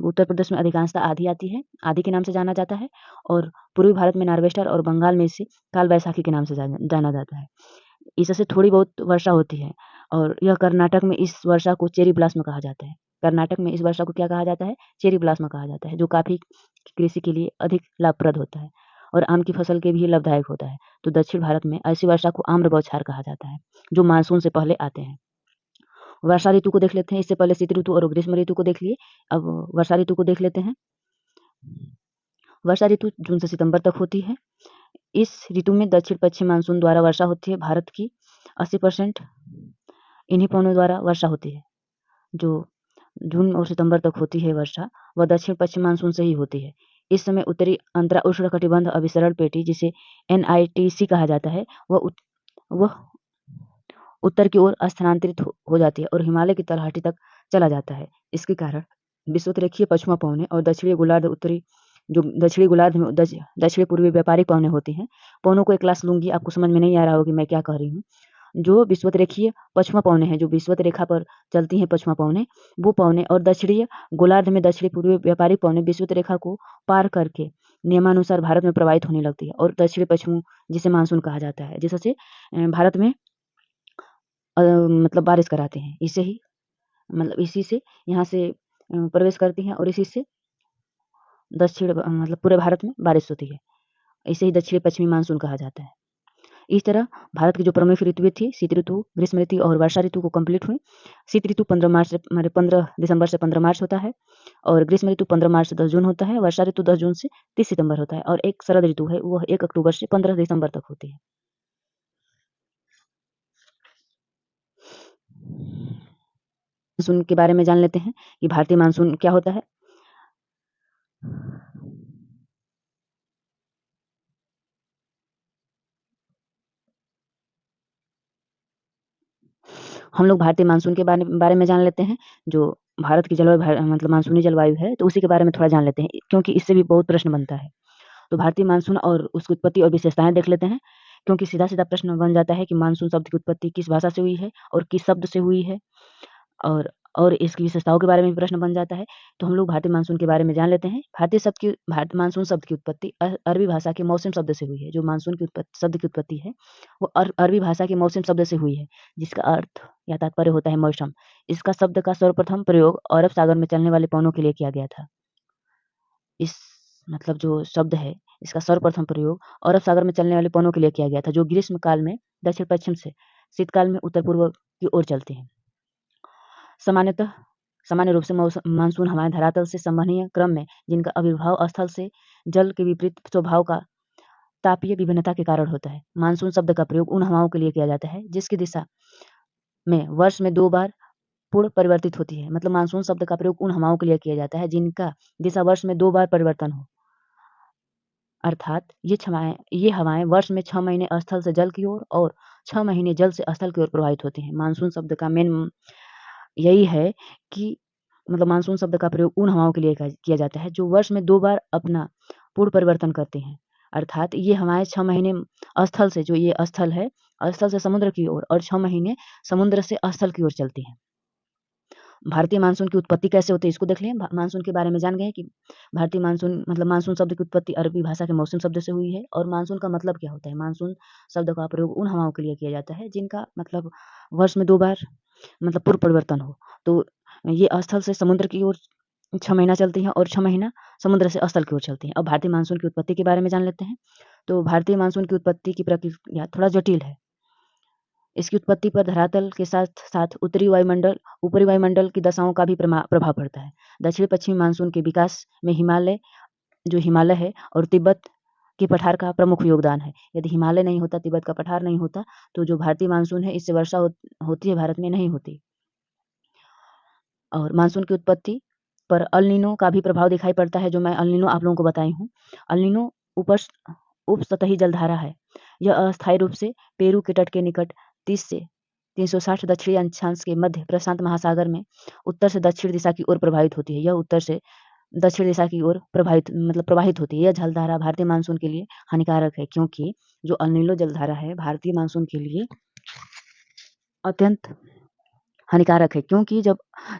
उत्तर प्रदेश में अधिकांशतः आंधी आती है, आंधी के नाम से जाना जाता है। और पूर्वी भारत में नार्वेस्टर और बंगाल में इसे काल वैसाखी के नाम से जाना जाता है। इससे थोड़ी बहुत वर्षा होती है। और यह कर्नाटक में इस वर्षा को चेरी ब्लॉसम कहा जाता है। कर्नाटक में इस वर्षा को क्या कहा जाता है? चेरी ब्लॉसम कहा जाता है, जो काफ़ी कृषि के लिए अधिक लाभप्रद होता है और आम की फसल के भी लाभदायक होता है। तो दक्षिण भारत में ऐसी वर्षा को आम्र बौछार कहा जाता है, जो मानसून से पहले आते हैं। वर्षा ऋतु को देख लेते हैं। इससे पहले शीत ऋतु और ग्रीष्म ऋतु को देख लिए, अब वर्षा ऋतु को देख लेते हैं। वर्षा ऋतु जून से सितंबर तक होती है। इस ऋतु में दक्षिण पश्चिम मानसून द्वारा वर्षा होती है। भारत की 80% इन्हीं पवनों द्वारा वर्षा होती है। जो जून और सितंबर तक होती है वर्षा, वह दक्षिण पश्चिम मानसून से ही होती है। इस समय उत्तरी अंतरा उष्णकटिबंध अभिसरण पेटी, जिसे NITC कहा जाता है, वह उत्तर की ओर स्थानांतरित हो जाती है और हिमालय की तलहटी तक चला जाता है। इसके कारण विषुवतरेखीय पछुआ पवनें और दक्षिणी गोलार्ध में दक्षिणी पूर्वी व्यापारिक पवनें होती हैं। पवनों को एक क्लास लूंगी, आपको समझ में नहीं आ रहा होगा कि मैं क्या कह रही हूँ। जो विषुवतरेखीय पछुआ पवनें हैं, जो विषुवत रेखा पर चलती हैं पछुआ पवनें, वो पवनें और दक्षिणी गोलार्ध में दक्षिणी पूर्वी व्यापारिक पवनें विषुवत रेखा को पार करके नियमानुसार भारत में प्रवाहित होने लगती है और दक्षिणी पश्चिम, जिसे मानसून कहा जाता है, जिससे भारत में मतलब बारिश कराते हैं। इसी से यहाँ से प्रवेश करती हैं और इसी से दक्षिण मतलब पूरे भारत में बारिश होती है। इसे ही दक्षिणी पश्चिमी मानसून कहा जाता है। इस तरह भारत की जो प्रमुख ऋतुएं थी, शीत ऋतु, ग्रीष्म ऋतु और वर्षा ऋतु को कंप्लीट हुई। शीत ऋतु 15 दिसंबर से 15 मार्च होता है और ग्रीष्म ऋतु 15 मार्च से 10 जून होता है। वर्षा ऋतु 10 जून से 30 सितंबर होता है और एक शरद ऋतु है, वह 1 अक्टूबर से 15 दिसंबर तक होती है। मानसून के बारे में जान लेते हैं कि भारतीय मानसून क्या होता है। हम लोग भारतीय मानसून के बारे में जान लेते हैं। जो भारत की जलवायु मतलब मानसूनी जलवायु है, तो उसी के बारे में थोड़ा जान लेते हैं, क्योंकि इससे भी बहुत प्रश्न बनता है। तो भारतीय मानसून और उसकी उत्पत्ति और विशेषताएं देख लेते हैं, क्योंकि सीधा-सीधा प्रश्न बन जाता है कि मानसून शब्द की उत्पत्ति किस भाषा से हुई है और किस शब्द से हुई है, और इसकी विशेषताओं के बारे में भी प्रश्न बन जाता है। तो हम लोग भारतीय मानसून के बारे में जान लेते हैं। भारतीय मानसून शब्द की उत्पत्ति अरबी भाषा के मौसम शब्द से हुई है। जो मानसून की शब्द की उत्पत्ति है, वो अरबी भाषा के मौसम शब्द से हुई है, जिसका अर्थ या तात्पर्य होता है मौसम। इसका शब्द का सर्वप्रथम प्रयोग अरब सागर में चलने वाले पवनों के लिए किया गया था। इस मतलब जो शब्द है, इसका सर्वप्रथम प्रयोग अरब सागर में चलने वाले पवनों के लिए किया गया था, जो ग्रीष्म काल में दक्षिण पश्चिम से, शीतकाल में उत्तर पूर्व की ओर चलते हैं। सामान्य रूप से मानसून हवाएं धरातल से संवहनीय क्रम में, जिनका आविर्भाव स्थल से जल के विपरीत स्वभाव का तापीय विभिन्नता के कारण होता है। मानसून शब्द का प्रयोग उन हवाओं के लिए किया जाता है जिसकी दिशा में वर्ष में 2 बार पूर्ण परिवर्तित होती है। मतलब मानसून शब्द का प्रयोग उन हवाओं के लिए किया जाता है जिनका दिशा वर्ष में 2 बार परिवर्तन हो। अर्थात ये हवाएं वर्ष में 6 महीने स्थल से जल की ओर और 6 महीने जल से स्थल की ओर प्रवाहित होती हैं। मानसून शब्द का मेन यही है कि मतलब मानसून शब्द का प्रयोग उन हवाओं के लिए किया जाता है जो वर्ष में 2 बार अपना पूर्ण परिवर्तन करती हैं। अर्थात ये हवाएं 6 महीने स्थल से, जो ये स्थल है, स्थल से समुद्र की ओर, और 6 महीने समुद्र से स्थल की ओर चलती हैं। भारतीय मानसून की उत्पत्ति कैसे होती है, इसको देख लें। मानसून के बारे में जान गए कि भारतीय मानसून मतलब मानसून शब्द की उत्पत्ति अरबी भाषा के मौसम शब्द से हुई है। और मानसून का मतलब क्या होता है? मानसून शब्द का प्रयोग उन हवाओं के लिए किया जाता है जिनका मतलब वर्ष में 2 बार मतलब पूर्व परिवर्तन हो। तो ये स्थल से समुद्र की ओर 6 महीना चलती हैं और 6 महीना समुद्र से स्थल की ओर चलती हैं। अब भारतीय मानसून की उत्पत्ति के बारे में जान लेते हैं। तो भारतीय मानसून की उत्पत्ति की प्रक्रिया थोड़ा जटिल है। इसकी उत्पत्ति पर धरातल के साथ-साथ ऊपरी वायुमंडल की दशाओं का भी प्रभाव पड़ता है। दक्षिण-पश्चिमी मानसून के विकास में हिमालय है और तिब्बत के पठार का प्रमुख योगदान है। यदि हिमालय नहीं होता, तिब्बत का पठार नहीं होता, तो जो भारतीय मानसून है, इससे वर्षा होती है, भारत में नहीं होती। और मानसून की उत्पत्ति पर अल नीनो का भी प्रभाव दिखाई पड़ता है, जो मैं अल नीनो आप लोगों को बताई हूँ। अल नीनो उपसतही जलधारा है। यह अस्थायी रूप से पेरू के तट के निकट 30 से 360 दक्षिणी अक्षांश के मध्य प्रशांत महासागर में उत्तर से दक्षिण दिशा की ओर प्रवाहित होती है। यह उत्तर से दक्षिण दिशा की ओर प्रवाहित होती है। यह जलधारा भारतीय मानसून के लिए हानिकारक है, क्योंकि जो अल नीनो जलधारा है भारतीय मानसून के लिए अत्यंत हानिकारक है, क्योंकि जब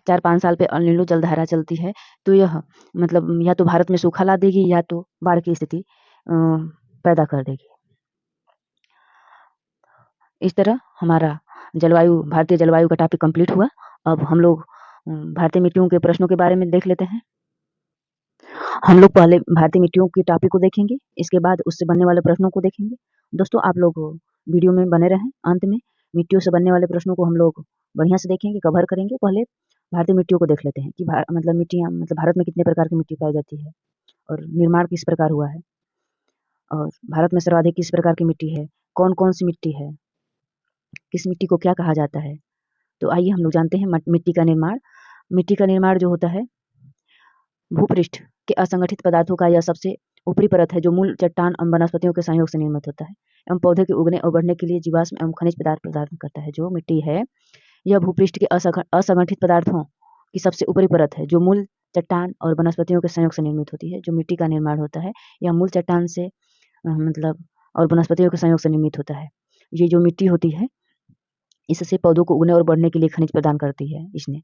4-5 साल पे अल नीनो जलधारा चलती है, तो यह मतलब या तो भारत में सूखा ला देगी या तो बाढ़ की स्थिति पैदा कर देगी। इस तरह हमारा भारतीय जलवायु का टॉपिक कंप्लीट हुआ। अब हम लोग भारतीय मिट्टियों के प्रश्नों के बारे में देख लेते हैं। हम लोग पहले भारतीय मिट्टियों के टॉपिक को देखेंगे, इसके बाद उससे बनने वाले प्रश्नों को देखेंगे। दोस्तों, आप लोग वीडियो में बने रहें। अंत में मिट्टियों से बनने वाले प्रश्नों को हम लोग बढ़िया से देखेंगे, कवर करेंगे। पहले भारतीय मिट्टियों को देख लेते हैं कि भारत में कितने प्रकार की मिट्टी पाई जाती है और निर्माण किस प्रकार हुआ है, और भारत में सर्वाधिक किस प्रकार की मिट्टी है, कौन-कौन सी मिट्टी है, किस मिट्टी को क्या कहा जाता है। तो आइए हम लोग जानते हैं मिट्टी का निर्माण। मिट्टी का निर्माण जो होता है, भूपृष्ठ के असंगठित पदार्थों का यह सबसे ऊपरी परत है, जो मूल चट्टान एवं वनस्पतियों के संयोग से निर्मित होता है एवं पौधे के उगने और बढ़ने के लिए जीवाश्म एवं खनिज पदार्थ प्रदान करता है। जो मिट्टी है, यह भूपृष्ठ के असंगठित पदार्थों की सबसे ऊपरी परत है, जो मूल चट्टान और वनस्पतियों के संयोग से निर्मित होती है। जो मिट्टी का निर्माण होता है, यह मूल चट्टान से मतलब और वनस्पतियों के संयोग से निर्मित होता है। ये जो मिट्टी होती है, इससे पौधों को उगने और बढ़ने के लिए खनिज प्रदान करती है इसने।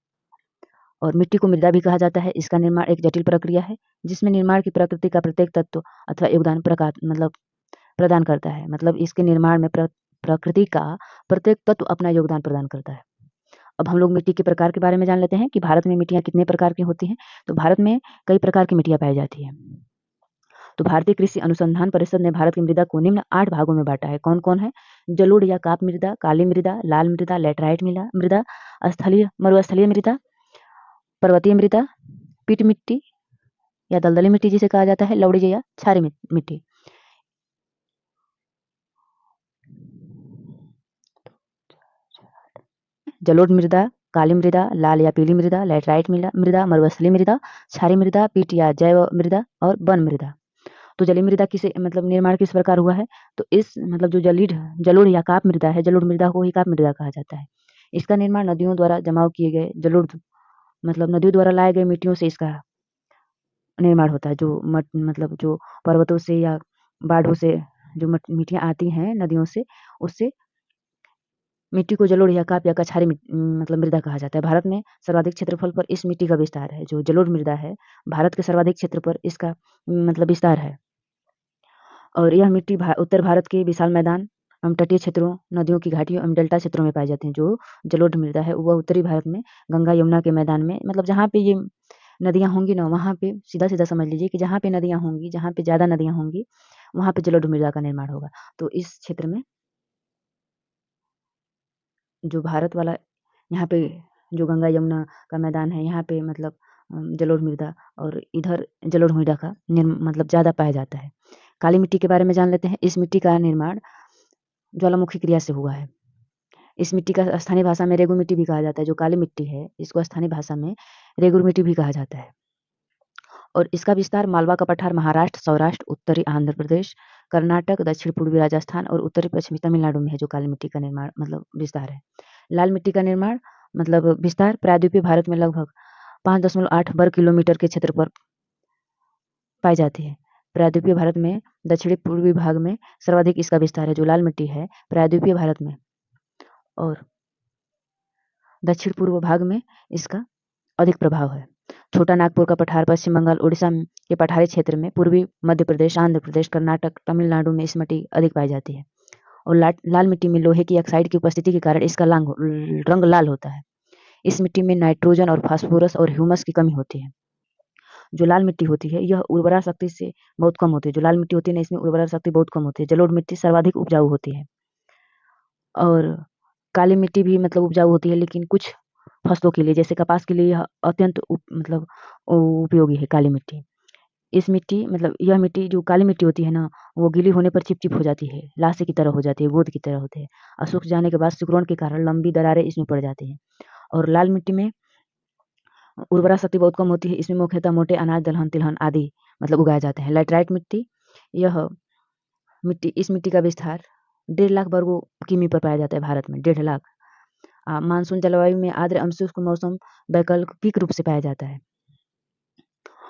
और मिट्टी को मृदा भी कहा जाता है। इसका निर्माण एक जटिल प्रक्रिया है, जिसमें निर्माण की प्रकृति का प्रत्येक तत्व अथवा योगदान प्रदान करता है। मतलब इसके निर्माण में प्रकृति का प्रत्येक तत्व अपना योगदान प्रदान करता है। अब हम लोग मिट्टी के प्रकार के बारे में जान लेते हैं कि भारत में मिट्टियाँ कितने प्रकार की होती हैं। तो भारत में कई प्रकार की मिट्टियाँ पाई जाती हैं। तो भारतीय कृषि अनुसंधान परिषद ने भारत की मृदा को निम्न 8 भागों में बाँटा है। कौन-कौन है? जलोढ़ या काप मृदा, काली मृदा, लाल मृदा, लैटेराइट मृदा, स्थलीय मरुस्थलीय मृदा, पर्वतीय मृदा, पीट मिट्टी या दलदली मिट्टी जिसे कहा जाता है, लवणीय या क्षारीय मिट्टी। जलोढ़ मृदा, काली मृदा, लाल या पीली मृदा, लैटेराइट मृदा, मरुस्थलीय मृदा, क्षारीय मृदा, पीट या जैव मृदा और वन मृदा। तो जलीय मृदा किसे मतलब निर्माण किस प्रकार हुआ है? तो इस मतलब जो जलोढ़ या काप मृदा है, जलोढ़ मृदा को ही काप मृदा कहा जाता है। इसका निर्माण नदियों द्वारा जमाव किए गए जलोढ़ मतलब नदियों द्वारा लाए गए मिट्टियों से इसका निर्माण होता है। जो मतलब जो पर्वतों से या बाढ़ों से जो मिट्टियाँ आती हैं नदियों से, उससे मिट्टी को जलोढ़ या काप या कछारी मतलब मृदा कहा जाता है। भारत में सर्वाधिक क्षेत्रफल पर इस मिट्टी का विस्तार है। जो जलोढ़ मृदा है, भारत के सर्वाधिक क्षेत्र पर इसका मतलब विस्तार है। और यह मिट्टी उत्तर भारत के विशाल मैदान एवं तटीय क्षेत्रों, नदियों की घाटियों एवं डेल्टा क्षेत्रों में पाई जाती हैं। जो जलोढ़ मृदा है, वह उत्तरी भारत में गंगा, यमुना के मैदान में मतलब जहाँ पे ये नदियाँ होंगी ना, वहाँ पे सीधा-सीधा समझ लीजिए कि जहाँ पे नदियाँ होंगी, जहाँ पे ज़्यादा नदियाँ होंगी, वहाँ पे जलोढ़ मृदा का निर्माण होगा। तो इस क्षेत्र में जो भारत वाला यहाँ पे जो गंगा यमुना का मैदान है, यहाँ पे मतलब जलोढ़ मृदा और इधर जलोढ़ मृदा का मतलब ज़्यादा पाया जाता है। काली मिट्टी के बारे में जान लेते हैं। इस मिट्टी का निर्माण ज्वालामुखी क्रिया से हुआ है। इस मिट्टी का स्थानीय भाषा में रेगू मिट्टी भी कहा जाता है। जो काली मिट्टी है, इसको स्थानीय भाषा में रेगुर मिट्टी भी कहा जाता है। और इसका विस्तार मालवा का पठार महाराष्ट्र, सौराष्ट्र, उत्तरी आंध्र प्रदेश, कर्नाटक, दक्षिण पूर्वी राजस्थान और उत्तरी पश्चिमी तमिलनाडु में है। जो काली मिट्टी का निर्माण मतलब विस्तार है। लाल मिट्टी का निर्माण मतलब विस्तार प्रायद्वीपीय भारत में लगभग 5.8 वर्ग किलोमीटर के क्षेत्र पर पाई जाती है। प्रायद्वीपीय भारत में दक्षिणी पूर्वी भाग में सर्वाधिक इसका विस्तार है। जो लाल मिट्टी है, प्रायद्वीपीय भारत में और दक्षिण पूर्व भाग में इसका अधिक प्रभाव है। छोटा नागपुर का पठार पश्चिम बंगाल, उड़ीसा के पठारी क्षेत्र में, पूर्वी मध्य प्रदेश, आंध्र प्रदेश, कर्नाटक, तमिलनाडु में इस मिट्टी अधिक पाई जाती है। और लाल मिट्टी में लोहे की ऑक्साइड की उपस्थिति के कारण इसका रंग लाल होता है। इस मिट्टी में नाइट्रोजन और फास्फोरस और ह्यूमस की कमी होती है। जो लाल मिट्टी होती है, यह उर्वरा शक्ति से बहुत कम होती है। जो लाल मिट्टी होती है ना, इसमें उर्वरा शक्ति बहुत कम होती है। जलोढ़ मिट्टी सर्वाधिक उपजाऊ होती है और काली मिट्टी भी मतलब उपजाऊ होती है, लेकिन कुछ फसलों के लिए जैसे कपास के लिए यह अत्यंत मतलब उपयोगी है काली मिट्टी। इस मिट्टी मतलब यह मिट्टी जो काली मिट्टी होती है ना, वो गीली होने पर चिपचिप हो जाती है, लाशे की तरह हो जाती है, गोंद की तरह होती है और सूख जाने के बाद सिकुड़न के कारण लंबी दरारें इसमें पड़ जाती हैं। और लाल मिट्टी में उर्वरा शक्ति बहुत कम होती है। इसमें मुख्यतः मोटे अनाज, दलहन, तिलहन आदि मतलब उगाए जाते हैं। लैटेराइट मिट्टी, यह मिट्टी इस मिट्टी का विस्तार 1.5 लाख वर्गो किमी पर पाया जाता है भारत में, 1.5 लाख। मानसून जलवायु में आर्द्र एवं शुष्क मौसम वैकल्पिक रूप से पाया जाता है।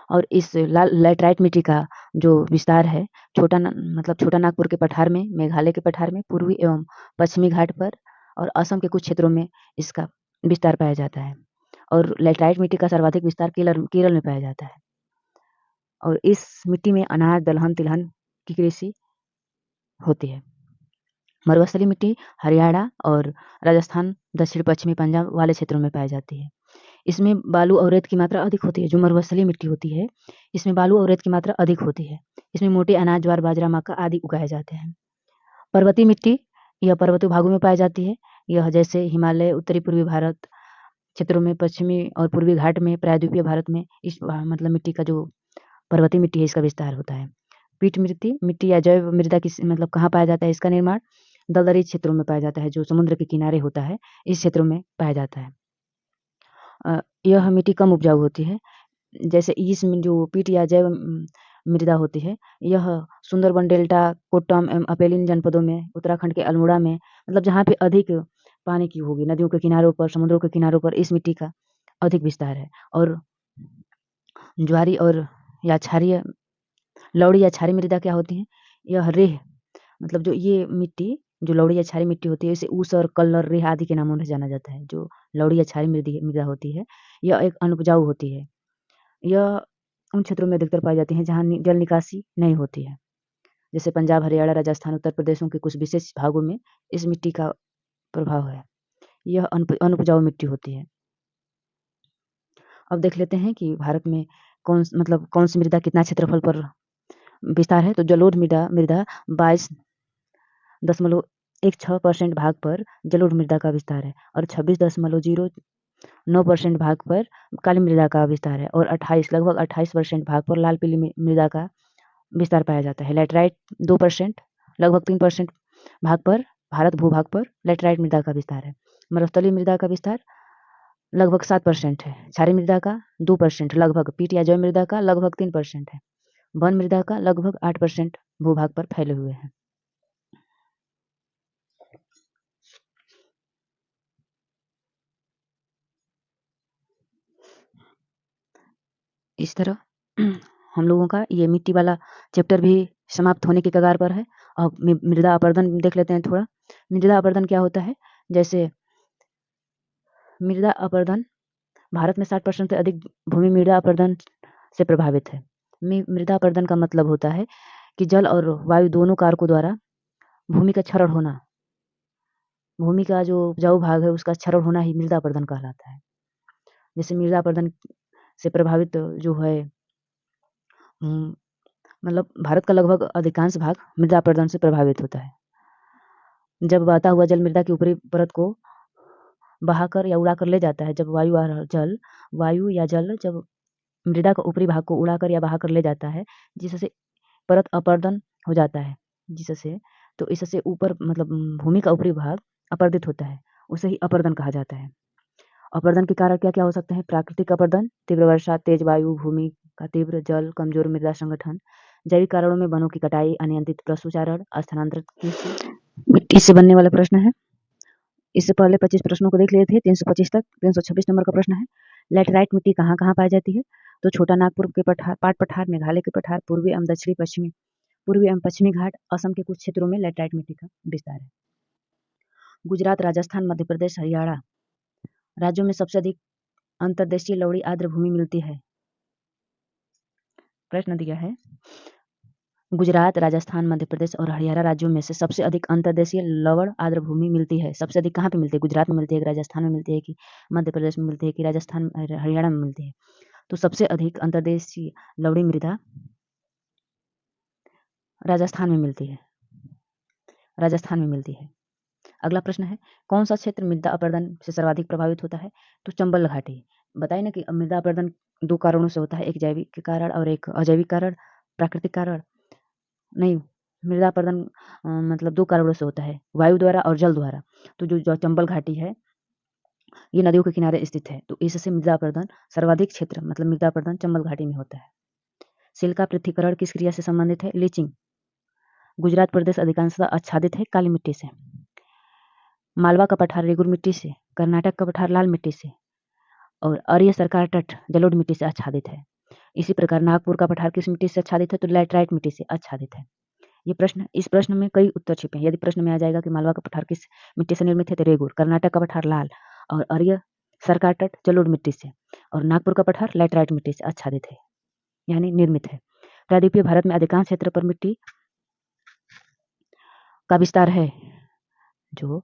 और इस लैटेराइट मिट्टी का जो विस्तार है, छोटा नागपुर के पठार में, मेघालय के पठार में, पूर्वी एवं पश्चिमी घाट पर और असम के कुछ क्षेत्रों में इसका विस्तार पाया जाता है। और लैटेराइट मिट्टी का सर्वाधिक विस्तार केरल में पाया जाता है। और इस मिट्टी में अनाज, दलहन, तिलहन की कृषि होती है। मरुस्थलीय मिट्टी हरियाणा और राजस्थान, दक्षिण पश्चिमी पंजाब वाले क्षेत्रों में पाई जाती है। इसमें बालू और रेत की मात्रा अधिक होती है। जो मरुस्थलीय मिट्टी होती है, इसमें बालू और रेत की मात्रा अधिक होती है। इसमें मोटे अनाज, ज्वार, बाजरा, मक्का आदि उगाए जाते हैं। पर्वतीय मिट्टी, यह पर्वतीय भागों में पाई जाती है। यह जैसे हिमालय, उत्तरी पूर्वी भारत क्षेत्रों में, पश्चिमी और पूर्वी घाट में, प्रायद्वीपीय भारत में इस मतलब मिट्टी का जो पर्वतीय मिट्टी है, इसका विस्तार होता है। पीठ मिट्टी या जैव मृदा की मतलब कहाँ पाया जाता है? इसका निर्माण दलदली क्षेत्रों में पाया जाता है। जो समुद्र के किनारे होता है, इस क्षेत्रों में पाया जाता है। यह मिट्टी कम उपजाऊ होती है। जैसे इसमें जो पीट या जैव मृदा होती है, यह सुंदरबन डेल्टा, कोट्टम एवं अपेलिन जनपदों में, उत्तराखंड के अल्मोड़ा में मतलब जहाँ पे अधिक पानी की होगी, नदियों के किनारों पर, समुद्रों के किनारों पर इस मिट्टी का अधिक विस्तार है। और ज्वारी और या क्षारीय लवड़ी या क्षारीय मृदा क्या होती है? यह रेह मतलब जो ये मिट्टी जो लवड़ी या क्षारीय मिट्टी होती है, इसे ऊसर, कल्लर, रेह आदि के नामों से जाना जाता है। जो लवड़ी या क्षारीय मृदा होती है, यह एक अनुपजाऊ होती है। यह उन क्षेत्रों में अधिकतर पाई जाती है जहाँ जल निकासी नहीं होती है। जैसे पंजाब, हरियाणा, राजस्थान, उत्तर प्रदेशों के कुछ विशेष भागों में इस मिट्टी का प्रभाव है। यह अनुपजाऊ मिट्टी होती है। अब देख लेते हैं कि भारत में कौन सी मृदा कितना क्षेत्रफल पर विस्तार है। तो जलोढ़ मृदा 22.16% भाग पर जलोढ़ मृदा का विस्तार है और 26.09% भाग पर काली मृदा का विस्तार है और लगभग 28% भाग पर लाल पीली मृदा का विस्तार पाया जाता है। लैटराइट 2%, लगभग 3% भाग पर भारत भूभाग पर लैटराइट मृदा का विस्तार है। मरुस्थलीय मृदा का विस्तार लगभग 7% है। क्षारीय मृदा का 2%, लगभग पीट या जैव मृदा का लगभग 3% है। वन मृदा का लगभग 8% भूभाग पर फैले हुए हैं। इस तरह हम लोगों का ये मिट्टी वाला चैप्टर भी समाप्त होने की कगार पर है। अब मृदा अपरदन देख लेते हैं थोड़ा। मृदा अपरदन क्या होता है? जैसे मृदा अपरदन भारत में 60% से अधिक भूमि मृदा अपरदन से प्रभावित है। मृदा अपरदन का मतलब होता है कि जल और वायु दोनों कारकों द्वारा भूमि का क्षरण होना, भूमि का जो उपजाऊ भाग है उसका क्षरण होना ही मृदा अपरदन कहलाता है। जैसे मृदा अपरदन से प्रभावित जो है मतलब भारत का लगभग अधिकांश भाग मृदा अपरदन से प्रभावित होता है। जब बहता हुआ जल मृदा की ऊपरी परत को बहाकर या उड़ाकर ले जाता है, जब वायु या जल जब मृदा का ऊपरी भाग को उड़ाकर या बहाकर ले जाता है, जिससे परत अपरदन हो जाता है, तो इससे ऊपर भूमि का ऊपरी भाग अपरदित होता है, उसे ही अपरदन कहा जाता है। अपरदन के कारण क्या क्या हो सकते हैं? प्राकृतिक अपरदन, तीव्र वर्षा, तेज वायु, भूमि का तीव्र जल, कमजोर मृदा संगठन, जैविक कारणों में वनों की कटाई, अनियंत्रित पशुचारण, स्थानांतरित कृषि। मिट्टी से बनने वाला प्रश्न है। इससे पहले 25 प्रश्नों को देख लिए थे, 325 तक। 326 नंबर का प्रश्न है, लैटेराइट मिट्टी कहाँ कहाँ पाई जाती है? तो छोटा नागपुर के पाट पठार, मेघालय के पठार, पूर्वी एवं पश्चिमी घाट, असम के कुछ क्षेत्रों में लैटेराइट मिट्टी का विस्तार है। गुजरात, राजस्थान, मध्य प्रदेश, हरियाणा राज्यों में सबसे अधिक अंतर्देशीय लवड़ी आर्द्र भूमि मिलती है। प्रश्न दिया है, गुजरात, राजस्थान, मध्य प्रदेश और हरियाणा राज्यों में से सबसे अधिक अंतर्देशीय लवण आर्द्र भूमि मिलती है। सबसे अधिक कहाँ पे मिलती है? गुजरात में मिलती है कि राजस्थान में मिलती है कि मध्य प्रदेश में मिलती है कि हरियाणा में मिलती है? तो सबसे अधिक अंतर्देशीय लवड़ी मृदा राजस्थान में मिलती है। अगला प्रश्न है, कौन सा क्षेत्र मृदा अपरदन से सर्वाधिक प्रभावित होता है? तो चंबल घाटी। बताइए ना कि मृदा अपरदन 2 कारणों से होता है, एक जैविक कारण और एक अजैविक कारण। प्राकृतिक कारण नहीं, मृदा अपरदन 2 कारणों से होता है, वायु द्वारा और जल द्वारा। तो जो चंबल घाटी है ये नदियों के किनारे स्थित है, तो इससे मृदा अपरदन सर्वाधिक क्षेत्र मृदा अपरदन चंबल घाटी में होता है। सिलिका पृथक्करण किस क्रिया से संबंधित है? लीचिंग। गुजरात प्रदेश अधिकांशतः आच्छादित है काली मिट्टी से। मालवा का पठार रेगुर मिट्टी से, कर्नाटक का पठार लाल मिट्टी से और आर्य सरकार तट जलोढ़ मिट्टी से आच्छादित है। इसी प्रकार नागपुर का पठार किस मिट्टी से आच्छादित है? तो लैटराइट मिट्टी से आच्छादित है। इस प्रश्न में कई उत्तर छिपे हैं। यदि प्रश्न में आ जाएगा कि मालवा का पठार किस मिट्टी से निर्मित है, तो रेगुर। कर्नाटक का पठार लाल और आर्य सरकार तट जलोढ़ मिट्टी से और नागपुर का पठार लैटराइट मिट्टी से आच्छादित है, यानी निर्मित है। प्रायद्वीपीय भारत में अधिकांश क्षेत्र पर मिट्टी का विस्तार है। जो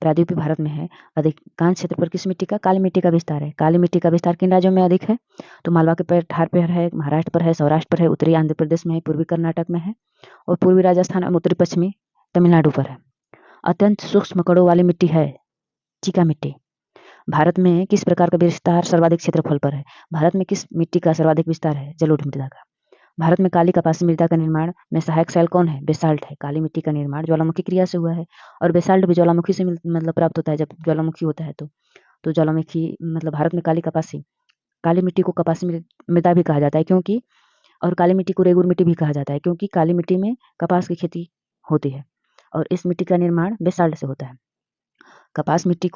प्रायद्वीपीय भारत में है, अधिकांश क्षेत्र पर किस मिट्टी का? काली मिट्टी का विस्तार है। काली मिट्टी का विस्तार किन राज्यों में अधिक है? तो मालवा के पठार पर है, महाराष्ट्र पर है, सौराष्ट्र पर है, उत्तरी आंध्र प्रदेश में है, पूर्वी कर्नाटक में है और पूर्वी राजस्थान और उत्तरी पश्चिमी तमिलनाडु पर है। अत्यंत सूक्ष्म कणों वाली मिट्टी है चीका मिट्टी। भारत में किस प्रकार का विस्तार सर्वाधिक क्षेत्रफल पर है? भारत में किस मिट्टी का सर्वाधिक विस्तार है? जलोढ़ मृदा का। भारत में काली कपासी मृदा का निर्माण में सहायक शैल कौन है? बेसाल्ट है। काली मिट्टी का निर्माण ज्वालामुखी क्रिया से हुआ है और बेसाल्ट भी ज्वालामुखी से प्राप्त होता है। जब ज्वालामुखी होता है तो ज्वालामुखी भारत में काली मिट्टी को कपासी मृदा भी कहा जाता है, क्योंकि और काली मिट्टी को रेगुर मिट्टी भी कहा जाता है, क्योंकि काली मिट्टी में कपास की खेती होती है और इस मिट्टी का निर्माण बेसाल्ट से होता है। कपास मिट्टी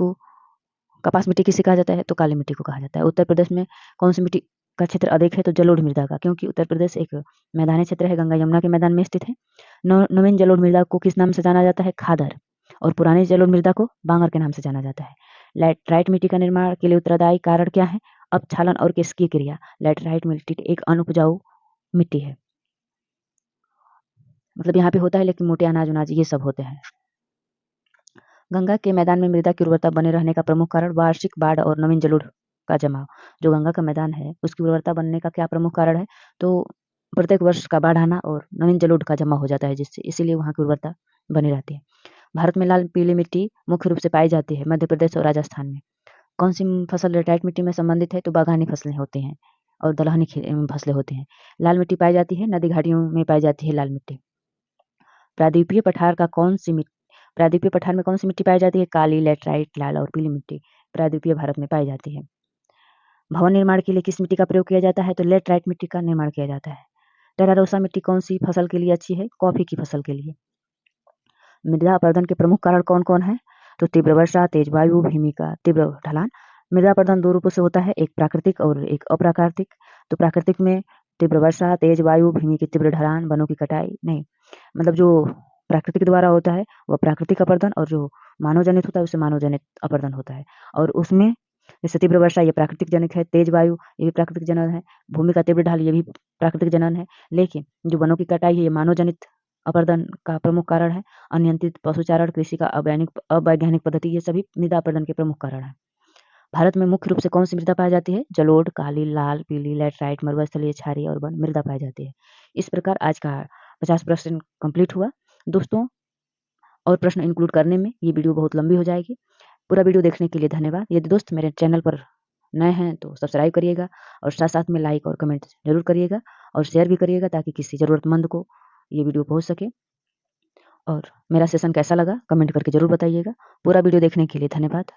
किसे कहा जाता है? तो काली मिट्टी को कहा जाता है। उत्तर प्रदेश में कौन सी मिट्टी का क्षेत्र अधिक है? तो जलोढ़ मृदा का, क्योंकि उत्तर प्रदेश एक मैदानी क्षेत्र है, गंगा यमुना के मैदान में स्थित है। नवीन जलोढ़ मृदा को किस नाम से जाना जाता है? खादर। और पुरानी जलोढ़ मृदा को बांगर के नाम से जाना जाता है। लैटराइट मिट्टी का निर्माण के लिए उत्तरदायी कारण क्या है? अपक्षालन और किसकी क्रिया। लैटराइट मिट्टी एक अनुपजाऊ मिट्टी है, यहाँ पे होता है लेकिन मोटे अनाज ये सब होते हैं। गंगा के मैदान में मृदा की उर्वरता बने रहने का प्रमुख कारण वार्षिक बाढ़ और नवीन जलोढ़ का जमाव। जो गंगा का मैदान है उसकी उर्वरता बनने का क्या प्रमुख कारण है? तो प्रत्येक वर्ष का बाढ़ आना और नवीन जलोढ़ का जमा हो जाता है जिससे, इसीलिए वहाँ की उर्वरता बनी रहती है। भारत में लाल पीली मिट्टी मुख्य रूप से पाई जाती है मध्य प्रदेश और राजस्थान में। कौन सी फसल लेटराइट मिट्टी में संबंधित है? तो बागानी फसलें होती हैं और दलहनी फसलें होती हैं। लाल मिट्टी पाई जाती है नदी घाटियों में पाई जाती है लाल मिट्टी। प्रायद्वीपीय पठार में कौन सी मिट्टी पाई जाती है? काली, लेटराइट, लाल और पीली मिट्टी प्रायद्वीपीय भारत में पाई जाती है। भवन निर्माण के लिए किस मिट्टी का प्रयोग किया जाता है? तो लेटराइट मिट्टी का निर्माण किया जाता है। टेरारोसा मिट्टी कौन सी फसल के लिए अच्छी है? कॉफी की फसल के लिए। मृदा अपरदन के प्रमुख कारण कौन कौन है? तो तीव्र वर्षा, तेज वायु, भूमि का तीव्र ढलान। मृदा अपरदन दो रूपों से होता है, एक प्राकृतिक और एक अप्राकृतिक। तो प्राकृतिक में तीव्र वर्षा, तेज वायु, भूमि की तीव्र ढलान, वनों की कटाई नहीं, मतलब जो प्राकृतिक द्वारा होता है वह प्राकृतिक अपरदन, और जो मानव जनित होता है उसे मानव जनित अपरदन होता है। और उसमें जैसे तीव्र वर्षा ये प्राकृतिक जनित है, तेज वायु ये भी प्राकृतिक जनन है, भूमि का तीव्र ढाल ये भी प्राकृतिक जनन है। लेकिन जो वनों की कटाई है ये मानव जनित अपरदन का प्रमुख कारण है। अनियंत्रित पशुचारण, कृषि का अवैज्ञानिक पद्धति, ये सभी मृदा अपरदन के प्रमुख कारण है। भारत में मुख्य रूप से कौन सी मृदा पाई जाती है? जलोढ़, काली, लाल, पीली, लेटराइट, मरुस्थलीय, क्षारीय और वन मृदा पाई जाती है। इस प्रकार आज का 50 प्रश्न कंप्लीट हुआ। दोस्तों, और प्रश्न इंक्लूड करने में ये वीडियो बहुत लंबी हो जाएगी। पूरा वीडियो देखने के लिए धन्यवाद। यदि दोस्त मेरे चैनल पर नए हैं तो सब्सक्राइब करिएगा और साथ-साथ में लाइक और कमेंट ज़रूर करिएगा और शेयर भी करिएगा ताकि किसी ज़रूरतमंद को ये वीडियो पहुँच सके। और मेरा सेशन कैसा लगा कमेंट करके ज़रूर बताइएगा। पूरा वीडियो देखने के लिए धन्यवाद।